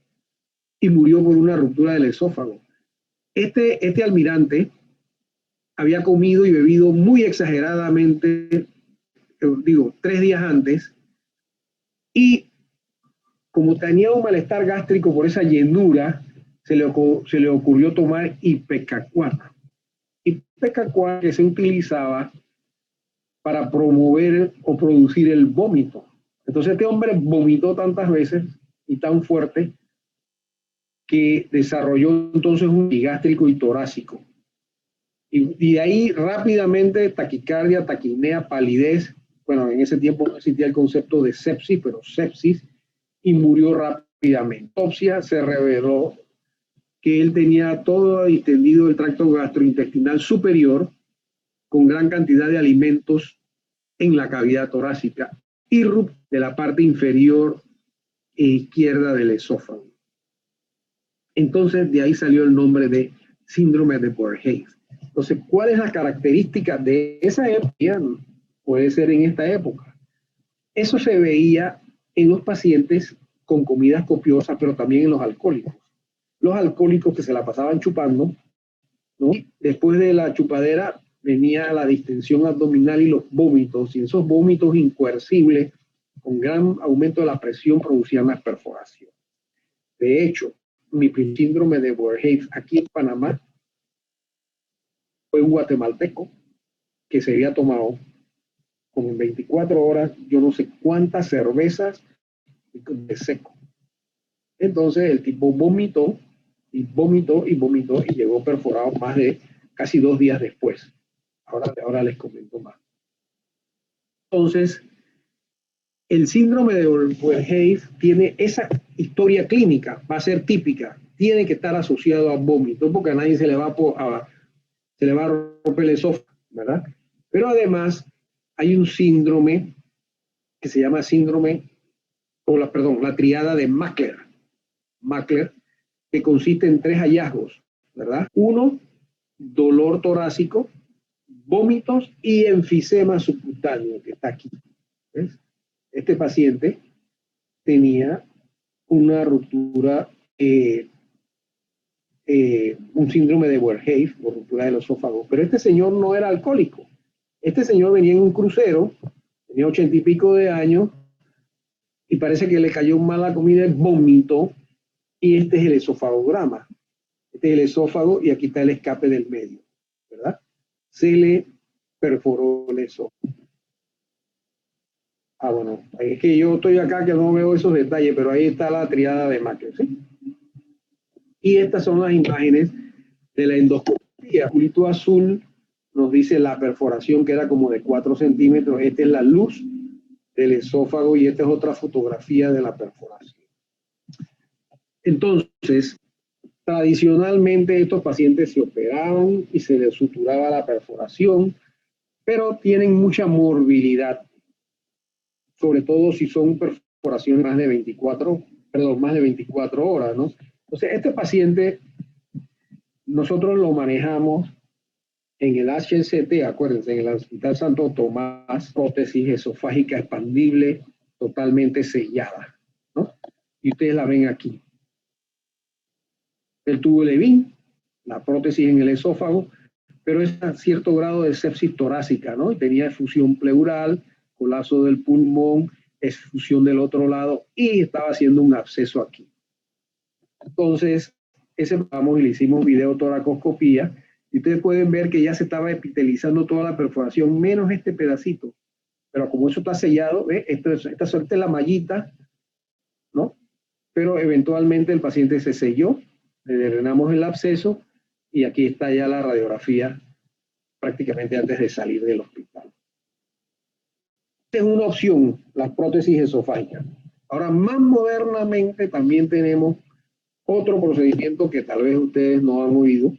y murió por una ruptura del esófago. Este almirante había comido y bebido muy exageradamente, 3 días antes, y como tenía un malestar gástrico por esa llenura, se le ocurrió tomar ipecacuanha. Ipecacuanha que se utilizaba para promover o producir el vómito. Entonces este hombre vomitó tantas veces y tan fuerte que desarrolló entonces un gástrico y torácico. Y de ahí rápidamente taquicardia, taquipnea, palidez. Bueno, en ese tiempo no existía el concepto de sepsis, pero sepsis, y murió rápidamente. La autopsia se reveló que él tenía todo distendido el tracto gastrointestinal superior con gran cantidad de alimentos en la cavidad torácica y de la parte inferior e izquierda del esófago. Entonces, de ahí salió el nombre de síndrome de Verheij. Entonces, ¿cuál es la característica de esa época? Puede ser en esta época. Eso se veía en los pacientes con comidas copiosas, pero también en los alcohólicos. Los alcohólicos que se la pasaban chupando, ¿no? Después de la chupadera venía la distensión abdominal y los vómitos, y esos vómitos incoercibles con gran aumento de la presión producían las perforaciones. De hecho, mi síndrome de Verheij aquí en Panamá fue un guatemalteco que se había tomado como en 24 horas, yo no sé cuántas cervezas de seco. Entonces el tipo vomitó y vomitó y vomitó y llegó perforado más de casi 2 días después. Ahora les comento más. Entonces, el síndrome de Verheij tiene esa historia clínica, va a ser típica, tiene que estar asociado a vómito, porque a nadie se le va a romper el esófago, ¿verdad? Pero además hay un síndrome que se llama la triada de Mackler, que consiste en 3 hallazgos, ¿verdad? 1, dolor torácico, vómitos y enfisema subcutáneo, que está aquí. ¿Ves? Este paciente tenía una ruptura, un síndrome de Verheij, o ruptura del esófago, pero este señor no era alcohólico. Este señor venía en un crucero, tenía 80 y pico de años, y parece que le cayó mal la comida y vomitó, y este es el esofagograma. Este es el esófago y aquí está el escape del medio, ¿verdad? Se le perforó el esófago. Bueno, es que yo estoy acá que no veo esos detalles, pero ahí está la triada de Mackler, ¿sí? Y estas son las imágenes de la endoscopía. El culito azul nos dice la perforación que era como de 4 centímetros. Esta es la luz del esófago y esta es otra fotografía de la perforación. Entonces, tradicionalmente estos pacientes se operaban y se les suturaba la perforación, pero tienen mucha morbilidad, sobre todo si son perforaciones más de 24 horas, ¿no? Entonces, este paciente nosotros lo manejamos en el HCT, acuérdense, en el Hospital Santo Tomás, prótesis esofágica expandible totalmente sellada, ¿no? Y ustedes la ven aquí. El tubo Levin, la prótesis en el esófago, pero es a cierto grado de sepsis torácica, ¿no? Y tenía efusión pleural, colapso del pulmón, efusión del otro lado y estaba haciendo un absceso aquí. Entonces, vamos y le hicimos videotoracoscopía y ustedes pueden ver que ya se estaba epitelizando toda la perforación, menos este pedacito. Pero como eso está sellado, ¿ve? Esta suerte es la mallita, ¿no? Pero eventualmente el paciente se selló, le drenamos el absceso y aquí está ya la radiografía prácticamente antes de salir del hospital. Esta es una opción, la prótesis esofágica. Ahora, más modernamente también tenemos otro procedimiento que tal vez ustedes no han oído,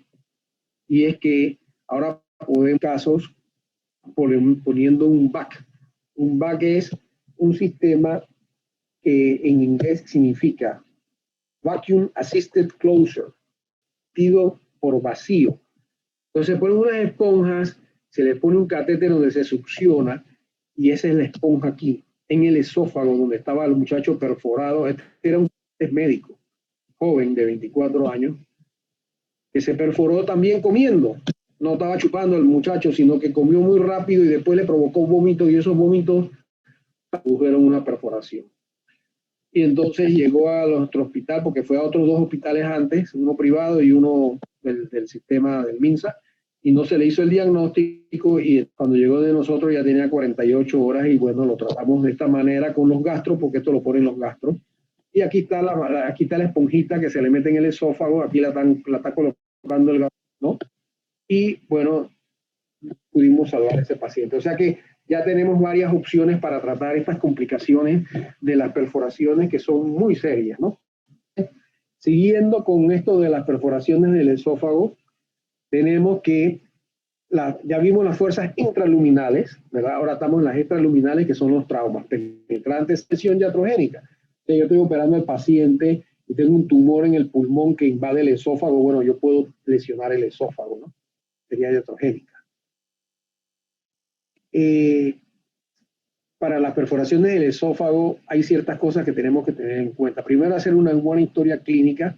y es que ahora podemos casos poniendo un VAC. Un VAC es un sistema que en inglés significa vacuum assisted closure, tido por vacío. Entonces se ponen unas esponjas, se le pone un catéter donde se succiona y esa es la esponja aquí, en el esófago donde estaba el muchacho perforado. Este era un médico, joven de 24 años, que se perforó también comiendo. No estaba chupando el muchacho, sino que comió muy rápido y después le provocó vómitos y esos vómitos produjeron una perforación. Y entonces llegó a nuestro hospital, porque fue a otros 2 hospitales antes, uno privado y uno del sistema del MINSA, y no se le hizo el diagnóstico y cuando llegó de nosotros ya tenía 48 horas y bueno, lo tratamos de esta manera con los gastros, porque esto lo ponen los gastros. Y aquí está la esponjita que se le mete en el esófago, aquí la está colocando el gastro, ¿no? Y bueno, pudimos salvar a ese paciente. O sea que ya tenemos varias opciones para tratar estas complicaciones de las perforaciones que son muy serias, ¿no? Siguiendo con esto de las perforaciones del esófago, tenemos que, ya vimos las fuerzas intraluminales, ¿verdad? Ahora estamos en las extraluminales, que son los traumas, penetrantes, lesión iatrogénica. Yo estoy operando al paciente y tengo un tumor en el pulmón que invade el esófago, bueno, yo puedo lesionar el esófago, ¿no? Sería iatrogénica. Para las perforaciones del esófago hay ciertas cosas que tenemos que tener en cuenta. Primero, hacer una buena historia clínica.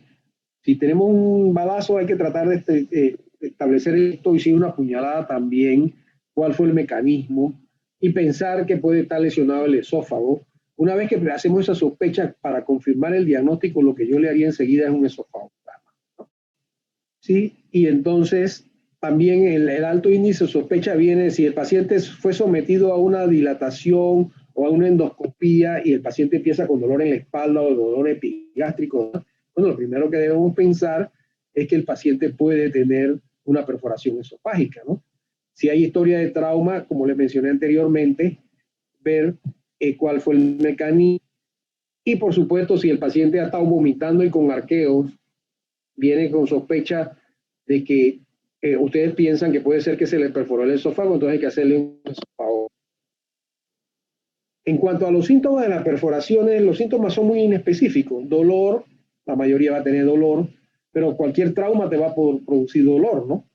Si tenemos un balazo, hay que tratar de establecer esto, y si una puñalada también, cuál fue el mecanismo, y pensar que puede estar lesionado el esófago. Una vez que hacemos esa sospecha para confirmar el diagnóstico, lo que yo le haría enseguida es un esofagograma, ¿no? ¿Sí? Y entonces también el alto índice de sospecha viene si el paciente fue sometido a una dilatación o a una endoscopía y el paciente empieza con dolor en la espalda o dolor epigástrico. Bueno, lo primero que debemos pensar es que el paciente puede tener una perforación esofágica, ¿no? Si hay historia de trauma, como les mencioné anteriormente, ver cuál fue el mecanismo. Y por supuesto, si el paciente ha estado vomitando y con arqueos, viene con sospecha de que ustedes piensan que puede ser que se le perforó el esófago, entonces hay que hacerle un esófago. En cuanto a los síntomas de las perforaciones, los síntomas son muy inespecíficos. Dolor, la mayoría va a tener dolor, pero cualquier trauma te va a producir dolor, ¿no?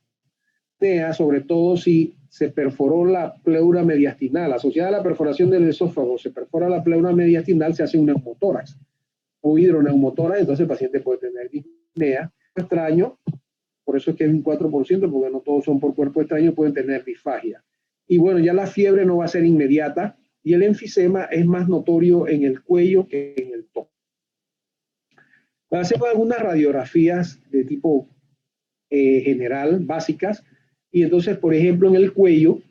Sobre todo si se perforó la pleura mediastinal. Asociada a la perforación del esófago, se perfora la pleura mediastinal, se hace un neumotórax o hidroneumotórax, entonces el paciente puede tener disnea. Extraño, por eso es que es un 4%, porque no todos son por cuerpo extraño, pueden tener disfagia. Y bueno, ya la fiebre no va a ser inmediata y el enfisema es más notorio en el cuello que en el tórax. Hacemos algunas radiografías de tipo general, básicas, y entonces, por ejemplo, en el cuello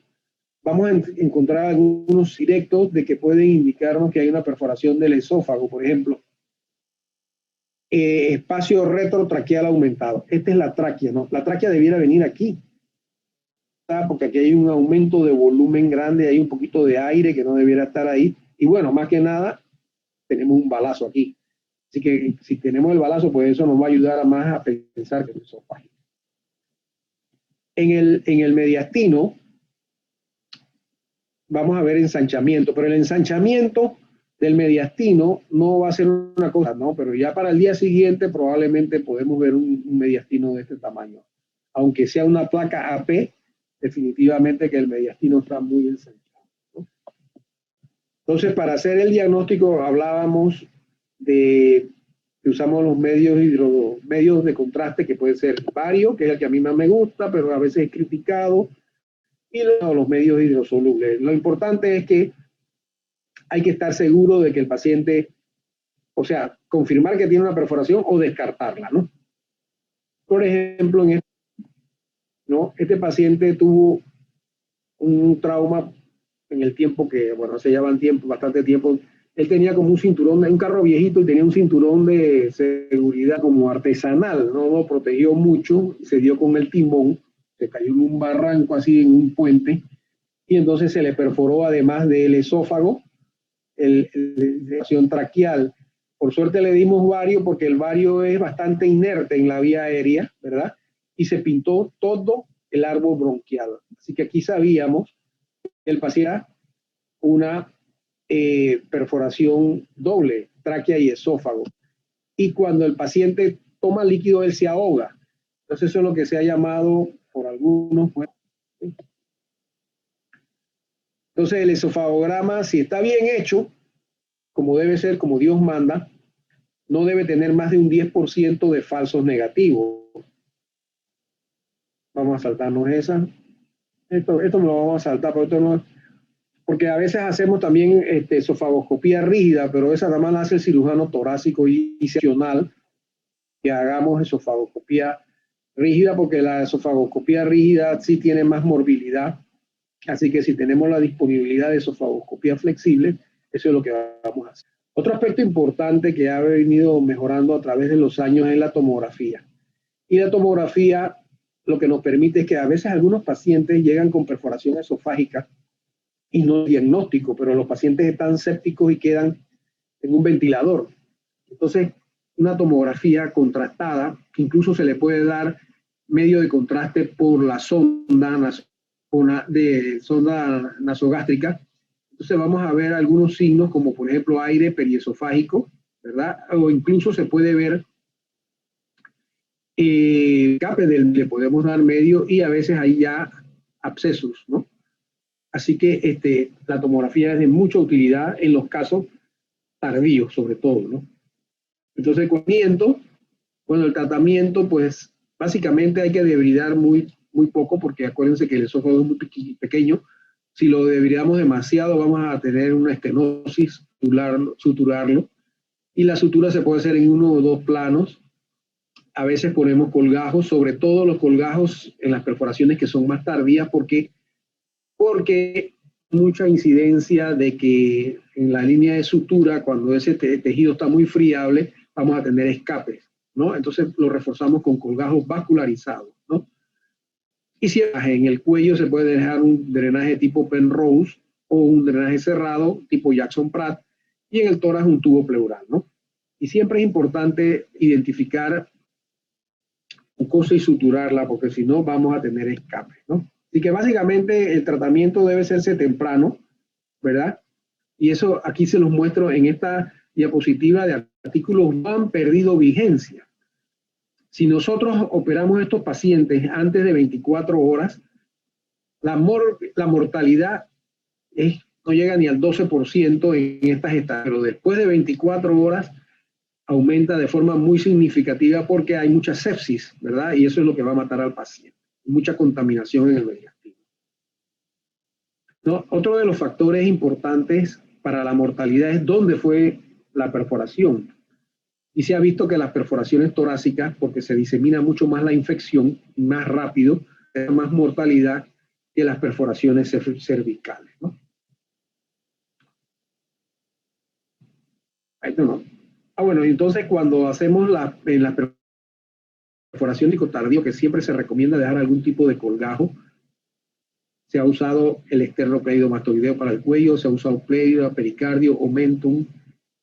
vamos a encontrar algunos directos de que pueden indicarnos que hay una perforación del esófago, por ejemplo. Espacio retrotraqueal aumentado. Esta es la tráquea, ¿no? La tráquea debiera venir aquí, porque aquí hay un aumento de volumen grande, hay un poquito de aire que no debiera estar ahí. Y bueno, más que nada, tenemos un balazo aquí. Así que si tenemos el balazo, pues eso nos va a ayudar a más a pensar que es esofágico. En el mediastino, vamos a ver ensanchamiento, pero el ensanchamiento del mediastino no va a ser una cosa, ¿no? Pero ya para el día siguiente probablemente podemos ver un mediastino de este tamaño. Aunque sea una placa AP, definitivamente que el mediastino está muy ensanchado, ¿no? Entonces, para hacer el diagnóstico hablábamos de que usamos los medios de contraste, que puede ser vario, que es el que a mí más me gusta, pero a veces es criticado, y los medios hidrosolubles. Lo importante es que hay que estar seguro de que el paciente, o sea, confirmar que tiene una perforación o descartarla, ¿no? Por ejemplo, este paciente tuvo un trauma en el tiempo que, bueno, hace ya bastante tiempo. Él tenía como un cinturón, un carro viejito, y tenía un cinturón de seguridad como artesanal, no lo protegió mucho, se dio con el timón, se cayó en un barranco así, en un puente, y entonces se le perforó además del esófago, la acción traqueal. Por suerte le dimos vario, porque el vario es bastante inerte en la vía aérea, ¿verdad? Y se pintó todo el árbol bronquial. Así que aquí sabíamos que el paciente una perforación doble, tráquea y esófago. y cuando el paciente toma líquido, él se ahoga. Entonces eso es lo que se ha llamado por algunos. Entonces el esofagograma, si está bien hecho, como debe ser, como Dios manda, no debe tener más de un 10% de falsos negativos. Vamos a saltarnos esa. Esto me lo vamos a saltar, pero esto no, porque a veces hacemos también esofagoscopía rígida, pero esa nada más la hace el cirujano torácico y seccional, que hagamos esofagoscopía rígida, porque la esofagoscopía rígida sí tiene más morbilidad. Así que si tenemos la disponibilidad de esofagoscopía flexible, eso es lo que vamos a hacer. Otro aspecto importante que ha venido mejorando a través de los años es la tomografía. Y la tomografía lo que nos permite es que a veces algunos pacientes llegan con perforación esofágica y no diagnóstico, pero los pacientes están sépticos y quedan en un ventilador. Entonces, una tomografía contrastada, que incluso se le puede dar medio de contraste por la sonda nasogástrica. Entonces vamos a ver algunos signos como por ejemplo aire periesofágico, ¿verdad? O incluso se puede ver escape le podemos dar medio y a veces hay ya abscesos, ¿no? Así que la tomografía es de mucha utilidad en los casos tardíos, sobre todo, ¿no? Entonces, bueno, el tratamiento, pues, básicamente hay que debridar muy poco, porque acuérdense que el esófago es muy pequeño. Si lo debridamos demasiado, vamos a tener una estenosis, suturarlo. Y la sutura se puede hacer en 1 o 2 planos. A veces ponemos colgajos, sobre todo los colgajos en las perforaciones que son más tardías, porque mucha incidencia de que en la línea de sutura, cuando ese tejido está muy friable, vamos a tener escapes, ¿no? Entonces lo reforzamos con colgajos vascularizados, ¿no? Y si en el cuello se puede dejar un drenaje tipo Penrose o un drenaje cerrado tipo Jackson Pratt, y en el tórax un tubo pleural, ¿no? Y siempre es importante identificar mucosa y suturarla, porque si no vamos a tener escapes, ¿no? Así que básicamente el tratamiento debe hacerse temprano, ¿verdad? Y eso aquí se los muestro en esta diapositiva de artículos no han perdido vigencia. Si nosotros operamos a estos pacientes antes de 24 horas, la mortalidad no llega ni al 12% en estas etapas, pero después de 24 horas aumenta de forma muy significativa porque hay mucha sepsis, ¿verdad? Y eso es lo que va a matar al paciente, mucha contaminación en el mediastino. ¿No? Otro de los factores importantes para la mortalidad es dónde fue la perforación. Y se ha visto que las perforaciones torácicas, porque se disemina mucho más la infección, más rápido, da más mortalidad que las perforaciones cervicales, ¿no? No. Bueno, entonces cuando hacemos en la perforación tardío, que siempre se recomienda dejar algún tipo de colgajo, se ha usado el esternocleidomastoideo para el cuello, se ha usado pleura, pericardio, omentum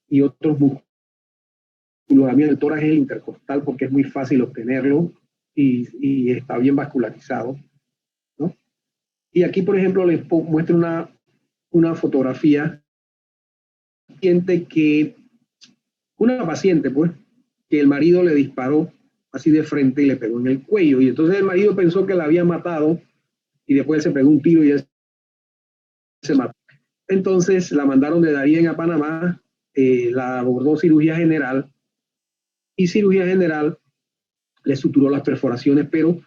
y otros músculos. A mí el tórax es el intercostal porque es muy fácil obtenerlo y está bien vascularizado, ¿no? Y aquí, por ejemplo, les muestro una fotografía una paciente, pues, que el marido le disparó así de frente y le pegó en el cuello. Y entonces el marido pensó que la había matado y después se pegó un tiro y él se mató. Entonces la mandaron de Darién a Panamá, la abordó cirugía general y cirugía general le suturó las perforaciones, pero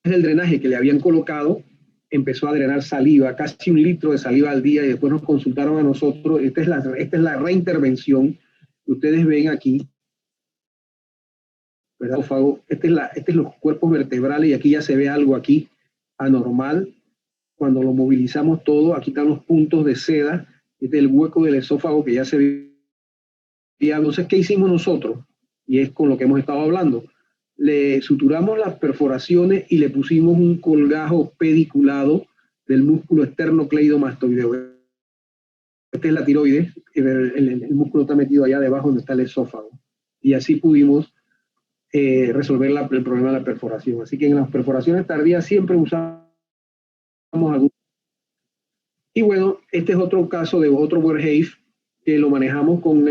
el drenaje que le habían colocado empezó a drenar saliva, casi 1 litro de saliva al día, y después nos consultaron a nosotros. Esta es la reintervención que ustedes ven aquí, ¿verdad? Este es los cuerpos vertebrales, y aquí ya se ve algo aquí anormal. Cuando lo movilizamos todo, aquí están los puntos de seda, este es el hueco del esófago que ya se veía. Entonces, ¿qué hicimos nosotros? Y es con lo que hemos estado hablando. Le suturamos las perforaciones y le pusimos un colgajo pediculado del músculo esternocleidomastoideo. Esta es la tiroides, el músculo está metido allá debajo donde está el esófago. Y así pudimos resolver el problema de la perforación. Así que en las perforaciones tardías siempre usamos algún. Y bueno, este es otro caso de otro Werheim que lo manejamos con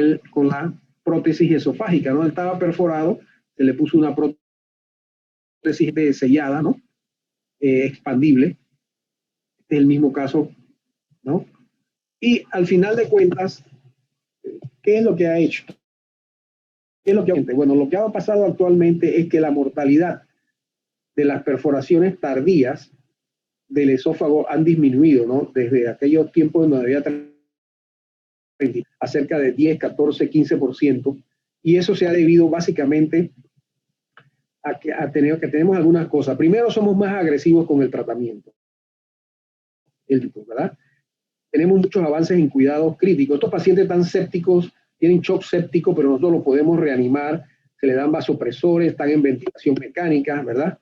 la prótesis esofágica, ¿no? Él estaba perforado, se le puso una prótesis sellada, ¿no? Expandible. Este es el mismo caso, ¿no? Y al final de cuentas, ¿qué es lo que ha hecho? ¿Qué es lo que ha hecho? Bueno, lo que ha pasado actualmente es que la mortalidad de las perforaciones tardías del esófago han disminuido, ¿no? Desde aquellos tiempos donde había a cerca de 10, 14, 15%, y eso se ha debido básicamente a que tenemos algunas cosas. Primero, somos más agresivos con el tratamiento, ¿verdad? Tenemos muchos avances en cuidados críticos. Estos pacientes tan sépticos tienen shock séptico, pero nosotros los podemos reanimar, se le dan vasopresores, están en ventilación mecánica, ¿verdad?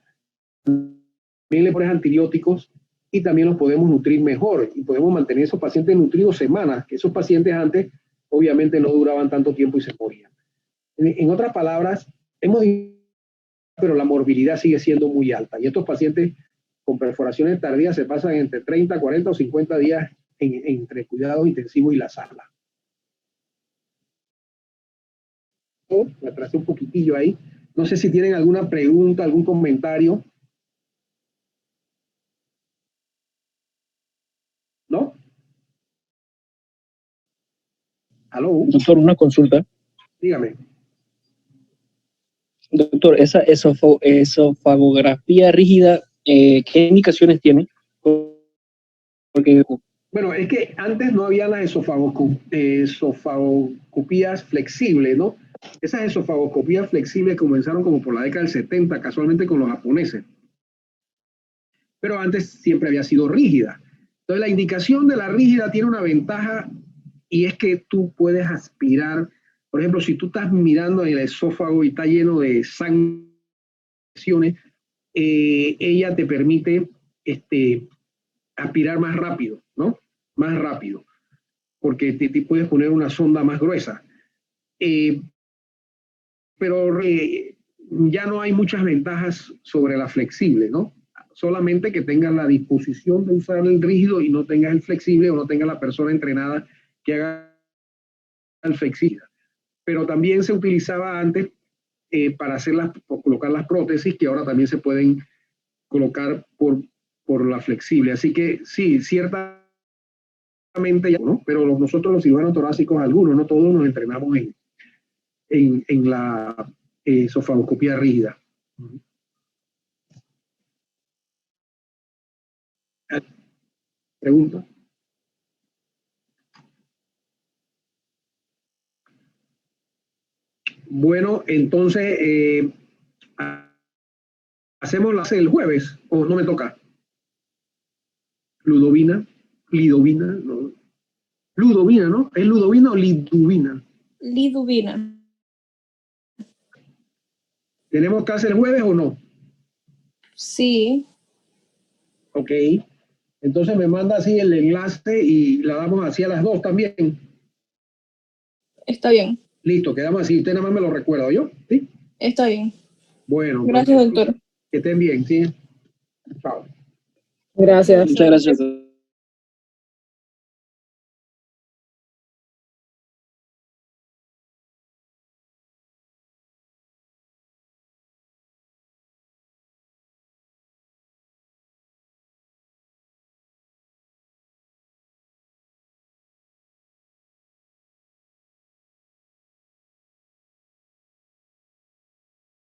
También le pones antibióticos y también los podemos nutrir mejor y podemos mantener esos pacientes nutridos semanas, que esos pacientes antes obviamente no duraban tanto tiempo y se morían. En otras palabras, pero la morbilidad sigue siendo muy alta y estos pacientes con perforaciones tardías se pasan entre 30, 40 o 50 días entre cuidados intensivos y la sala. Me atrasé un poquitillo ahí. No sé si tienen alguna pregunta, algún comentario. ¿No? ¿Aló? Doctor, una consulta. Dígame. Doctor, esa esofagografía rígida, ¿qué indicaciones tiene? Porque bueno, es que antes no había las esofagoscopías flexibles, ¿no? Esas esofagoscopías flexibles comenzaron como por la década del 70, casualmente con los japoneses. Pero antes siempre había sido rígida. Entonces la indicación de la rígida tiene una ventaja y es que tú puedes aspirar. Por ejemplo, si tú estás mirando en el esófago y está lleno de sangre, ella te permite aspirar más rápido, ¿no? Más rápido, porque te puedes poner una sonda más gruesa. Pero ya no hay muchas ventajas sobre la flexible, ¿no? Solamente que tengas la disposición de usar el rígido y no tengas el flexible o no tengas la persona entrenada que haga el flexible. Pero también se utilizaba antes para colocar las prótesis, que ahora también se pueden colocar por la flexible. Así que sí, ciertamente ya, ¿no? Pero nosotros los cirujanos torácicos, algunos, no todos, nos entrenamos en la esofagoscopía rígida. ¿Pregunta? Bueno, entonces, ¿hacemos la el jueves o no me toca? Liduvina, no. Ludovina, ¿no? ¿Es Ludovina o Liduvina? Liduvina. ¿Tenemos que hacer el jueves o no? Sí. Ok. Entonces me manda así el enlace y la damos así a las 2 también. Está bien. Listo, quedamos así. Usted nada más me lo recuerda, ¿yo? ¿Sí? Está bien. Bueno. Gracias, doctor. Que estén bien, ¿sí? Chao. Gracias. muchas gracias.